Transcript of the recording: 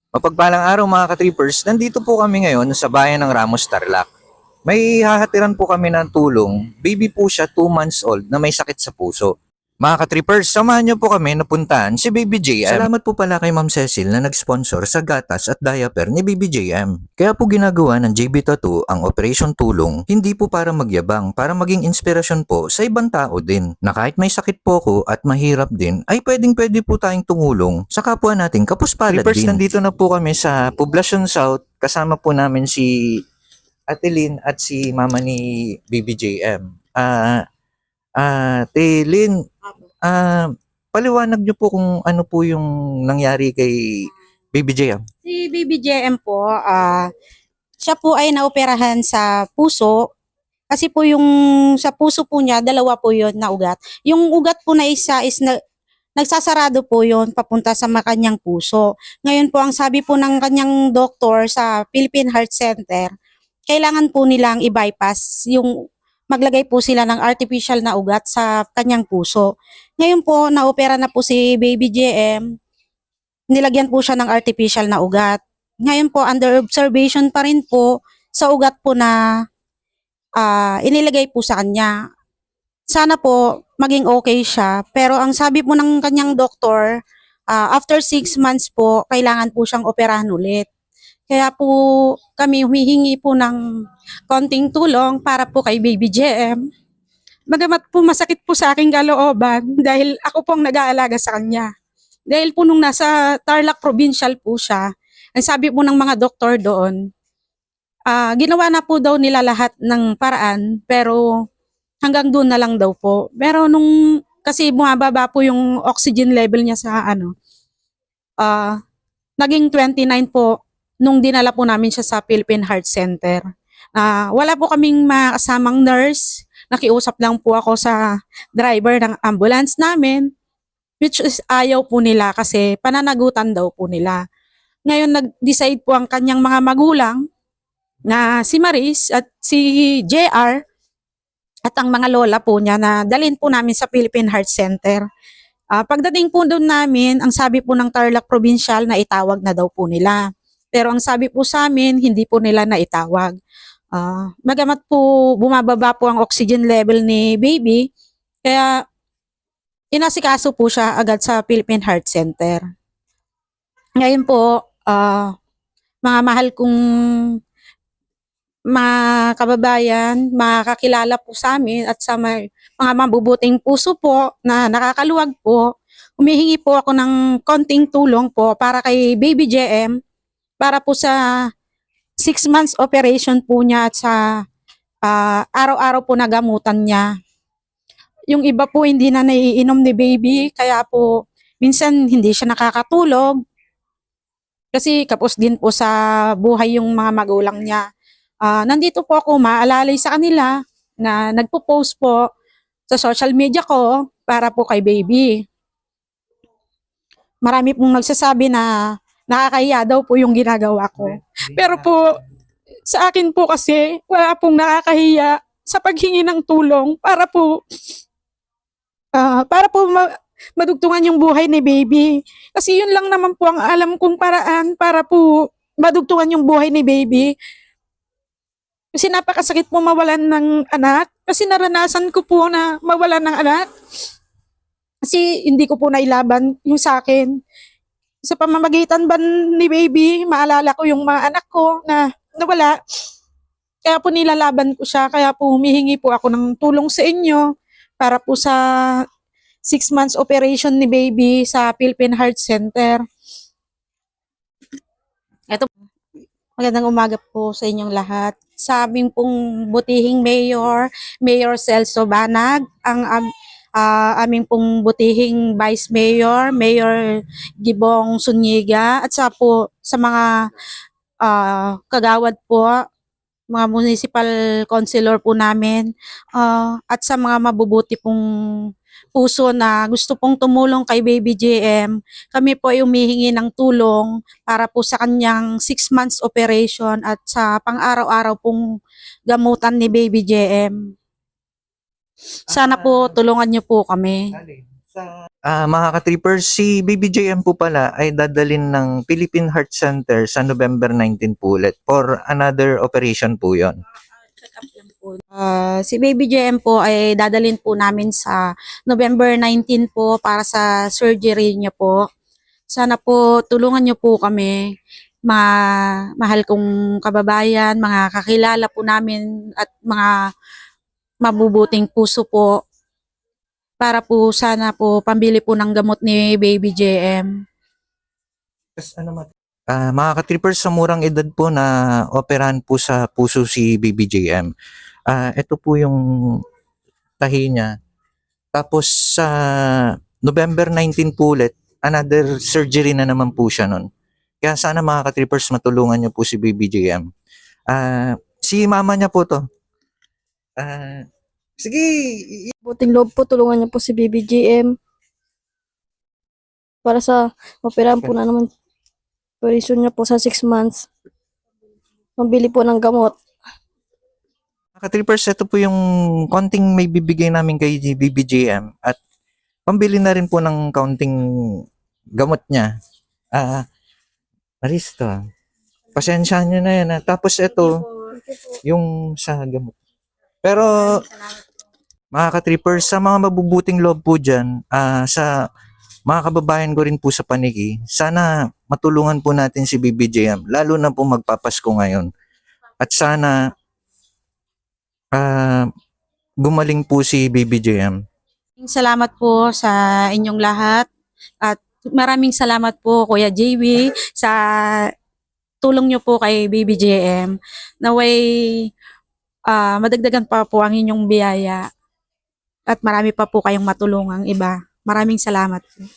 Mapagpalang araw mga ka-trippers, nandito po kami ngayon sa bayan ng Ramos, Tarlac. May hahatiran po kami ng tulong. Baby po siya, 2 months old na may sakit sa puso. Mga ka-trippers, samahan niyo po kami na puntahan si Baby JM. Salamat po pala kay Ma'am Cecil na nag-sponsor sa gatas at diaper ni Baby JM. Kaya po ginagawa ng JB Tattoo ang Operation Tulong, hindi po para magyabang, para maging inspirasyon po sa ibang tao din. Na kahit may sakit po ko at mahirap din, ay pwedeng-pwede po tayong tumulong sa kapwa nating kapuspalad din. Nandito na po kami sa Poblacion South. Kasama po namin si Ate Lynn at si mama ni Baby JM. Ate Lynn, paliwanag niyo po kung ano po yung nangyari kay Baby JM. Si Baby JM po, siya po ay naoperahan sa puso. Kasi po yung sa puso po niya, dalawa po yon na ugat. Yung ugat po na isa is nagsasarado po yon papunta sa kanyang puso. Ngayon po, ang sabi po ng kanyang doktor sa Philippine Heart Center, kailangan po nilang i-bypass yung maglagay po sila ng artificial na ugat sa kanyang puso. Ngayon po, naopera na po si Baby JM, nilagyan po siya ng artificial na ugat. Ngayon po, under observation pa rin po sa ugat po na inilagay po sa kanya. Sana po maging okay siya. Pero ang sabi po ng kanyang doktor, after 6 months po, kailangan po siyang operahan ulit. Kaya po kami humihingi po ng konting tulong para po kay Baby JM. Bagamat po masakit po sa aking kalooban dahil ako po ang nag-aalaga sa kanya. Dahil po nung nasa Tarlac Provincial po siya, ang sabi po ng mga doktor doon, ginawa na po daw nila lahat ng paraan pero hanggang doon na lang daw po. Pero nung kasi bumababa po yung oxygen level niya sa naging 29 po nung dinala po namin siya sa Philippine Heart Center. Wala po kaming makasamang nurse. Nakiusap lang po ako sa driver ng ambulance namin, which is ayaw po nila kasi pananagutan daw po nila. Ngayon nag-decide po ang kanyang mga magulang na si Maris at si JR at ang mga lola po niya na dalhin po namin sa Philippine Heart Center. Pagdating po doon namin, ang sabi po ng Tarlac Provincial na itawag na daw po nila. Pero ang sabi po sa amin, hindi po nila naitawag. Bagamat po bumababa po ang oxygen level ni baby, kaya inasikaso po siya agad sa Philippine Heart Center. Ngayon po, mga mahal kong mga kababayan, makakakilala po sa amin at sa mga mabubuting puso po na nakakaluwag po, humihingi po ako ng konting tulong po para kay Baby JM para po sa 6 months operation po niya at sa araw-araw po na gamutan niya. Yung iba po hindi na naiinom ni baby, kaya po minsan hindi siya nakakatulog kasi kapos din po sa buhay yung mga magulang niya. Nandito po ako maalalay sa kanila na nagpo-post po sa social media ko para po kay baby. Marami pong nagsasabi na nakakahiya daw po yung ginagawa ko. Pero po sa akin po kasi wala pong nakakahiya sa paghingi ng tulong para po madugtungan yung buhay ni baby. Kasi yun lang naman po ang alam kong paraan para po madugtungan yung buhay ni baby. Kasi napakasakit po mawalan ng anak. Kasi naranasan ko po na mawalan ng anak. Kasi hindi ko po nailaban yung sa akin. Sa pamamagitan ba ni baby, maalala ko yung mga anak ko na nawala. Kaya po nilalaban ko siya. Kaya po humihingi po ako ng tulong sa inyo para po sa 6 months operation ni baby sa Philippine Heart Center. Ito, magandang umaga po sa inyong lahat. Sa aming pong butihing Mayor Celso Banag, ang aming pong butihing Vice Mayor, Mayor Gibong Sunyiga, at sa mga kagawad po, mga municipal councilor po namin, at sa mga mabubuti pong puso na gusto pong tumulong kay Baby JM, kami po ay humihingi ng tulong para po sa kanyang 6 months operation at sa pang-araw-araw pong gamutan ni Baby JM. Sana po tulungan niyo po kami. Mga ka-trippers, si Baby JM po pala ay dadalin ng Philippine Heart Center sa November 19 po ulit for another operation po yon. Si Baby JM po ay dadalhin po namin sa November 19 po para sa surgery niya po. Sana po tulungan niyo po kami, mga mahal kong kababayan, mga kakilala po namin at mga mabubuting puso po para po sana po pambili po ng gamot ni Baby JM. Mga ka-trippers, sa murang edad po na operahan po sa puso si Baby JM. Ito po yung tahi niya. Tapos sa November 19 po ulit, another surgery na naman po siya nun. Kaya sana mga ka-trippers, matulungan niyo po si Baby JM. Si mama niya po to. Sige, Buting loob po, tulungan niyo po si BBGM para sa operahan po na naman operation niya po sa 6 months. Mabili po ng gamot. mga ka-trippers, ito po yung konting may bibigay namin kay Baby JM at pambili na rin po ng kaunting gamot niya. Aristo, pasensya niyo na yan. Tapos ito, yung sa gamot. Pero, mga ka-trippers, sa mga mabubuting loob po dyan, sa mga kababayan ko rin po sa Paniki, sana matulungan po natin si BBJM, lalo na po magpapasko ngayon. At sana, gumaling po si BBJM. Salamat po sa inyong lahat at maraming salamat po Kuya JB sa tulong niyo po kay Baby JM. Naway madagdagan pa po ang inyong biyaya at marami pa po kayong matulungang iba. Maraming salamat po.